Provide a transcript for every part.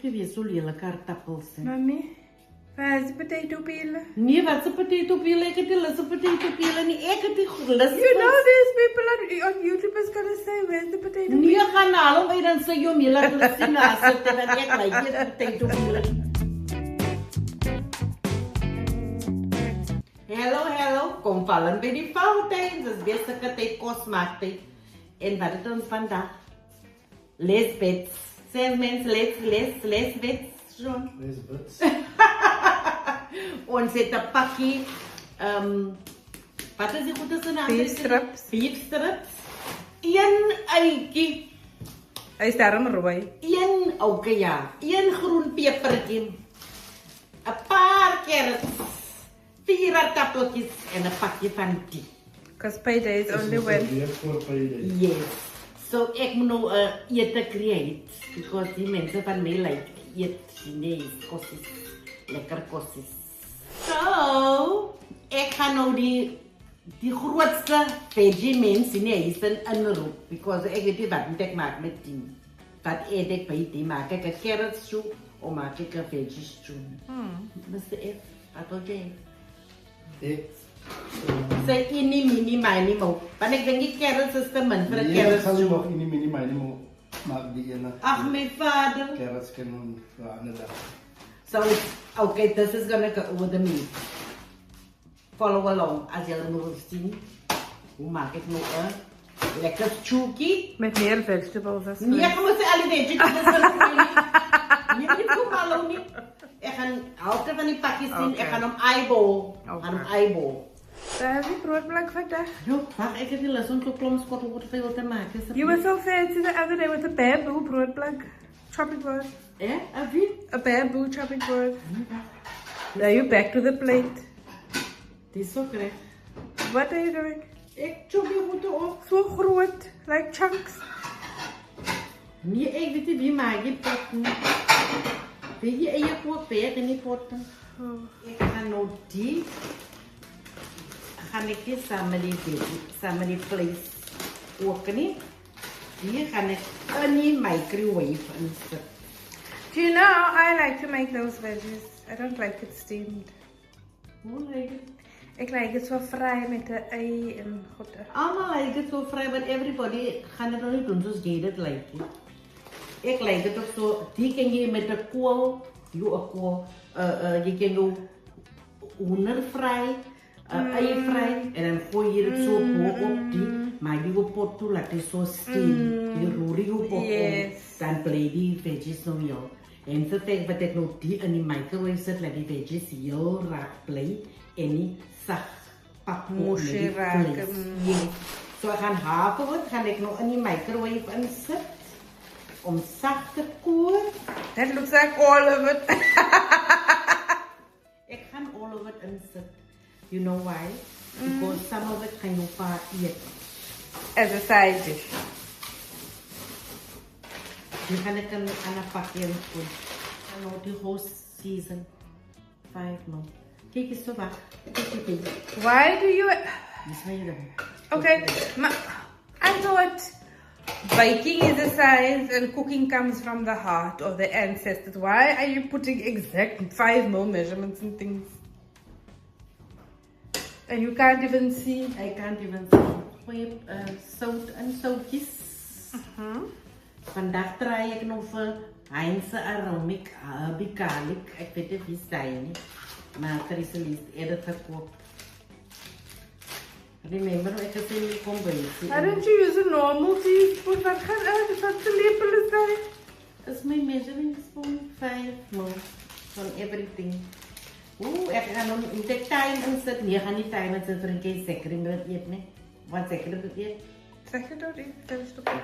je weer zo lelijke aardappels. Mami, waar is de potato peel? Nee, wat is een potato peel? Ik heb die lisse potato peel niet. Ik heb die lisse. You know these people on YouTube is gonna say, where's the potato peel? Nee, gaan halen, maar dan zeg je, laat het zien zitten, want ik like die potato peel. Hallo, kom vallen bij die fouten. Dat is best dat ik tijd kost maakte. En wat het ons vandaag? Lesbets. Zijn mensen lesbets, John? Lesbets. Ons het een pakje, wat is die goede naam? Beef strips. Beef strips. Een eitje. Hij is daarom rooi. Oké, ja. Een groen pepertje. Een paar carrots. 4 aardappeltjes en een pakje van thee. Because payday is only when. Yes. So ik moet nou eten create. Because die mensen van mij like eet Chinees kostjes. Lekker kostjes. So, ik ga nou die grootste veggie mensen Chinees inroep. Because ik weet niet wat moet ik maken met die. Wat eet ik bij die? Maak ik een carrot soep of maak ik een veggie stew? Mr. F, wat wil jij? Say ini mini mini mo. Want ik denk die carrots is te min voor een carrot Ik ga stew. nog ini mini mini mo maak die ene. Ach, mijn vader. Carrots kunnen we aan de dag. So, okay, this is gonna go over the meat. Follow along als jullie nog zien. Hoe maak ik nog een lekker chookie? Met meer vegetables als Nee, ik moet alle vegetables niet. Niet goed hallo niet. Ik ga altijd van die pakjes zien. Ik ga hem eyeball. Eyeball. Daar heb je broodblank vandaag. No, wacht, ik heb die les om zo klomskot over te veel te maken. You were so fancy the other day with a bamboo broodblank. Chopping board. A wie? A bamboo chopping board. Now you back to the plate. Die is zo correct. What are you doing? Ik chop je goed op. So groot, like chunks. Nee, ik weet niet wie maak je potten. Weet je in je pot werk in die potten? Ik ga nou die. Ga ik die samen die vlees ook niet. Die ga ik in die microwave inzetten. Do you know, I like to make those veggies. I don't like it steamed. Hoe lijkt het? Ik like het zo vrij met de ei en goed. Allemaal lijkt het zo vrij, but everybody gaat het nog niet doen zoals jij dat lijkt. Ik lijk het ook zo, die kan je met de kool, je kan ook hoendervrij, eivrij en dan gooi je het zo op die, maar je pot toe laat het zo steen, je roer je pot om, dan blijf die veggies nog heel. En zo denk wat ik nog die in die microwave zet, laat die veggies heel raak blijven en niet zacht pakken met die vlees. Zo gaan haven, ga ik nog in die microwave inzetten. Om zacht te koken. That looks like all of it. Ik ga all of it inzetten. You know why? Because some of it can you vaak eten. As a side dish. Nu ga ik aan een pakje in doen. En nou die whole season. 5 no. Kijk eens zo wacht. Kijk. Why do you... Dis my dan. Okay, I thought baking is a science and cooking comes from the heart or the ancestors. Why are you putting exact 5 mil measurements and things? And you can't even see. I can't even see. Gooi zout en zoutjes. Vandaag draai ik nog voor Heinze Aromic Bicalic. Ik weet niet wie zijn. Maar er is een list eerder verkoopt. Remember, ik heb het niet kon bij. Why don't you use a normal teaspoon? Wat gaat uit? Wat de lepel zijn? Dat is mijn measuring spoon. 5 ml van everything. Oeh, ik ga nog niet de time inzetten. Nee, ik ga niet time inzetten voor een keer zeker in het eten. Wat zeker in het eten? Zeg je dat? Ik stel het op.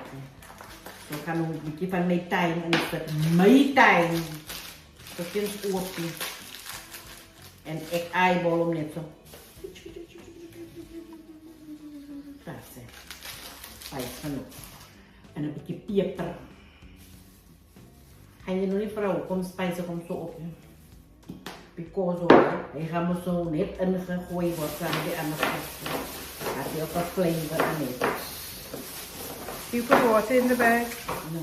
Zo gaan we een beetje van mijn time inzetten. Mijn time. Dat vind ik open. En ik eyeball hem net zo. Daar zijn. 5 genoeg. En een beetje peper. Ga je nog niet vrouwen, kom spijzen, kom zo op. Because hoor, hij gaat me zo net ingegooid worden aan die andere kant. Had je ook wat flavor aan het. You put water in the bag? No.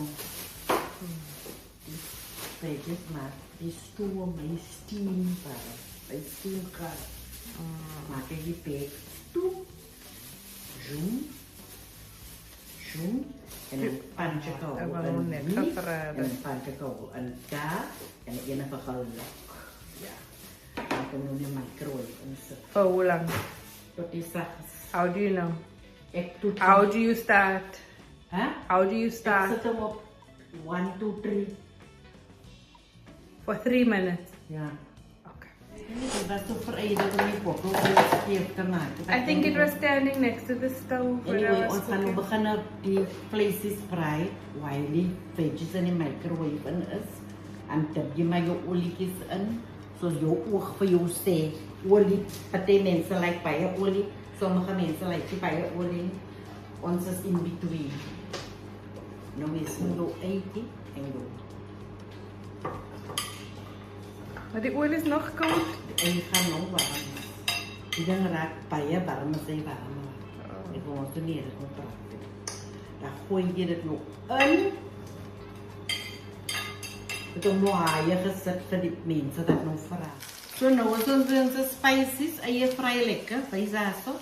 veggies, maar die stoom, die steam para. Die steam kar. Maak jy die peek toe. Zoom. Zoom. En dan pantje kou. En dan net gebraden. En dan pantje kou. En daar. En dan ene vergeluk. Ja. Dan kan je nu microwave insit. For how long? Tot die zacht is. How do you know? Ek doe How do you start? Huh? How do you Ek start? sit hem op 1, 2, 3. For 3 minutes. Ja. Okay. Het was zo vereerd om die pot scheef te maken. I think it was standing next to the stove when I Anyway, was ons gaan nu cooking. beginnen die vleesjes fry, while die veggies in die microwave in is. En tip jy maar jou olietjies in, soos jou oog vir jou sê. Olie, party mense like baie olie, sommige mense like nie baie olie nie. Ons is in between. Nou is jou eitjie en jou. Maar die olie is nog koud. En jy gaan nou warm. Die ding raak baie warm as hy warm raak. Ek wil ons nie dit moet praat. Dan gooi jy dit nou in. Het om nou haie gesit vir die mense dat nou vraag. So nou is onze spices, eie vry lekker, wees daar so.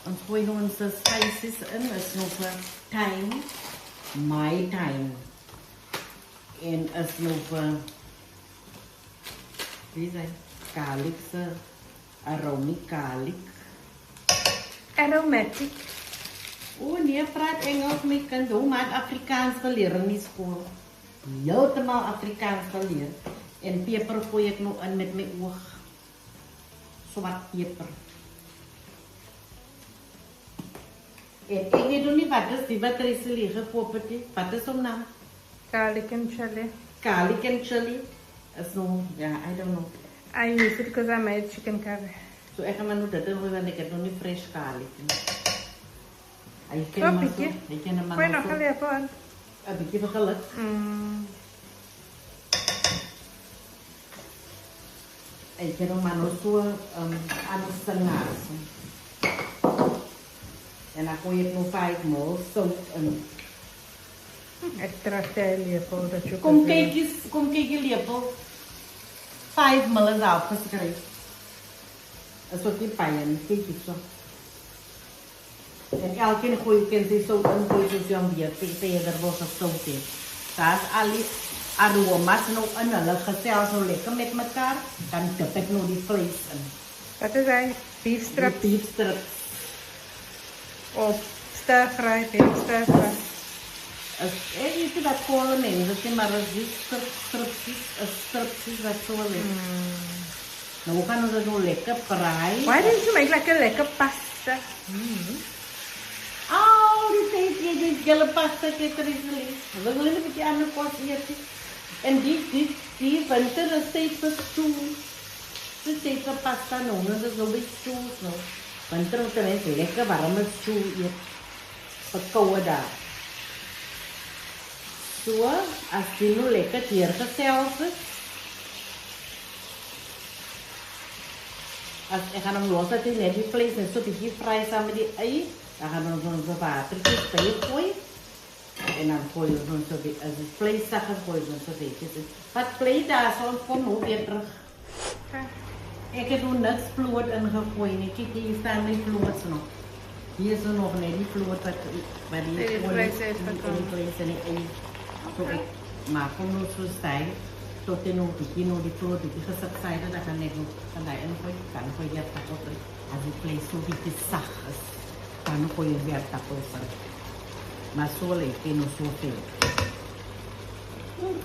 Ons gooi nou onze spices in, is nou vir thyme, my thyme. En is nou vir, wie is hy? Garlic, aromatic garlic. Aromatic. O nee, praat Engels met kind, hoe maak Afrikaans geleer in die skool? Heeltemal Afrikaans geleer. En peper gooi ek nou in met my oog. Swart peper. En ek weet nog nie wat is die wat er is liggen poppetje. Wat is om naam? Garlic and chili. Garlic and chili. Is nou, ja, I don't know. I use it because I made chicken curry. So ek gaan maar nou dit doen, want ek het nog nie fresh garlic nie. Hy ken Zo, maar so. Pietje. Hy ken maar Gooi nou nog so. een lepel aan. Een beetje van geluk. Ik heb maar nog zo aan de senaars. En dan gooi ik nog 5 ml zout in. Extra veel lepel dat je Kom kijk je lepel. 5 ml is afgeschreven. Dat is wat die pijn, kijk je zo. En elke keer gooi ik in zout in, gooi je zo'n weer verder wordt het zout in. Dat is al die aroma's nog in, hulle gesels zo lekker met elkaar. Dan dip ik nog die vlees in. Wat is hij? Beef strips. Die beef strips. Of stir fry, beef stir fry. Ik weet niet wat kolen mensen, maar het is stripjes wat zo lekker. Nou we gaan we zo lekker fraaien. Why didn't you make like a lekker pasta? Oh, die tijd je die gele pasta kijk er is geleerd. We willen een beetje andere kost eten. En die winter is steeds voor stoel. Dus steeds voor pasta nog, dat is nog een beetje stoel zo. Winter moet er eens lekker warme stoel eten. Verkouden daar. Zo, als die nu lekker neergezeld is. Als ik ga hem loslaten, net die vlees en zo een beetje vrij samen met die ei. Dan gaan we onze watertjes bij gooien. En dan gooien we onze, als het vlees zag, gooien we onze veetjes in. Wat vlees daar zo, kom nu weer terug. Okay. Ik heb nog niks vloot ingegooid. Kijk, hier staan mijn vloot nog. Hier is er nog net die vloot waar die vlees heeft die gekomen. vlees en die ei. Zo ik maak hem nog zo stijl. Tot in nog die vloot die gezet zijn, dan kan ik nog van daar ingooien. Dan gooi je het tappel erin. Als die vlees zo beetje zacht is, dan gooi je weer tappel erin. Maar zo lekker nog zo veel.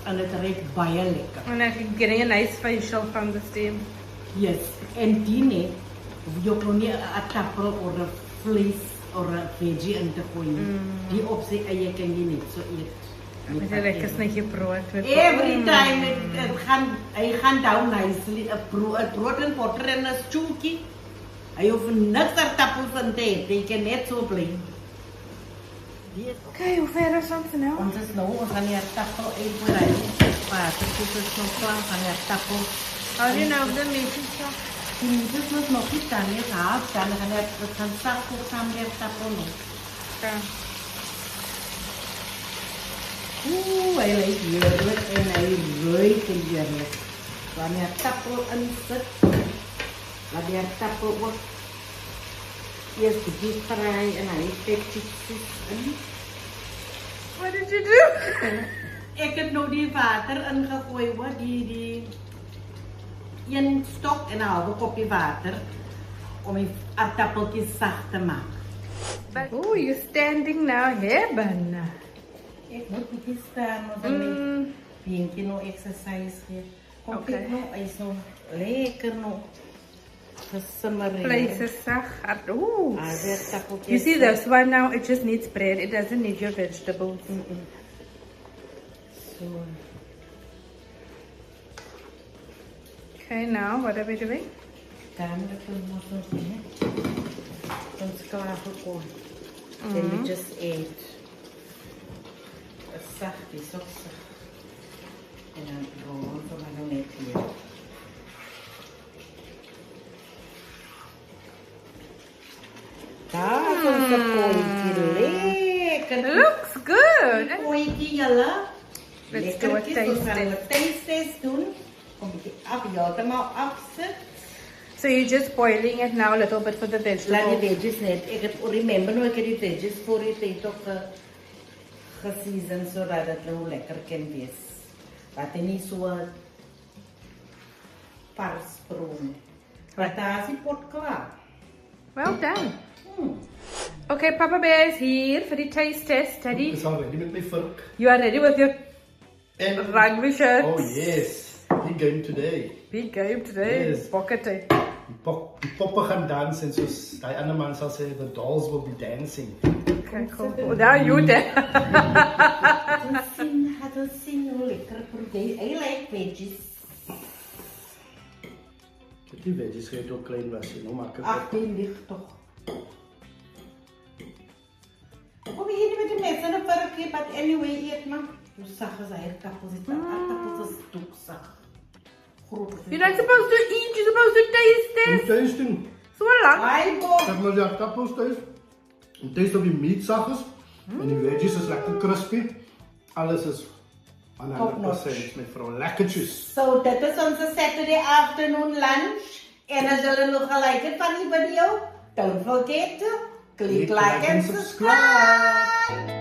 En het ruikt baie lekker. And I'm getting a nice facial from the steam. Yes, en die net, hoef je ook nog niet een tappel of een vlees of een veggie in te gooien. Die op zijn eigen kan je niet zo eten. Met een lekker sneetje brood. Every time hij gaat down nicely. Het brood en potter en een stoeltje. Hij hoeft niks er tappels in te eten. Je kan net zo blijven. Okay, hoe ver is ons nou? Ons is nou, ons gaan hier tappel uitbreiden. Water, dus het is nog klaar, gaan hier tappel. How do you know the meat is done? Die meat moet nog niet staan, hier gaat staan. We gaan straks ook samen weer tappel doen. Okay. Oeh, hij lijkt heerlijk en hij ruikt heerlijk. Wanneer tappel in zit, wanneer tappel wordt eerst diep fry en hij petjes in. What did you do? Ik heb nou die water ingegooid, hoor. Die een stok en een halve kopje water om die aardappeltjes zacht te maken. Oh, you're standing now here, Banna. Ik moet niet staan, maar dan ben ik nog exercise geven. Kom, Oké. kijk nou, hij is nog lekker nog gesimmereerd. Vlees is zacht. Ooh. Aardappeltjes. You see this one now, it just needs bread. It doesn't need your vegetables. Zo. Okay, now what are we doing? Dan dat we nog zo doen. Dan is klaar gekomen. Then we just eat. Het zacht is ook zacht. En dan rollen we maar nog net hier. Daar is onze kooitje. Lekker. Looks good. Kooitje, jelle. Let's do a taste test. Taste test doen. Kom ik af, ja, dan maar afzet. So you're just boiling it now a little bit for the Laat die vegetables. veggies net. Ik heb remember nou, ik heb die veggies voor die tijd ook geseasoned, zodat het nou lekker kan wees. Dat het niet zo pars brood. Maar daar is die pot klaar. Well done. Okay, Papa Bear is here for the taste test. Teddy, It's already met my fork. you are ready with your And rugby shirt. oh yes, big game today. Big game today. Yes. Pocket. Die poppen gaan dansen en soos die ander man sal sê the dolls will be dancing. Okay, cool. Oh, now you there. Had ons zien hoe lekker brood. Hij lijkt veggies. Die veggies geeft ook klein was, nou maak het Ach, die ligt toch. Kom je hier met de mes en een varkje, but anyway, eet maar. Hoe zacht is hij aardappels? Aardappels is doekzacht. You're not supposed to eat, you're supposed to taste En it. thuis doen. So long. Ai, bom. Zeg maar die aardappels thuis. En thuis of die meat zacht is. En die veggies is lekker crispy. Alles is 100% met vrouw lekkertjes. So, dit is onze Saturday afternoon lunch. En als jullie nog gelijk het van die video, don't forget to click like and subscribe.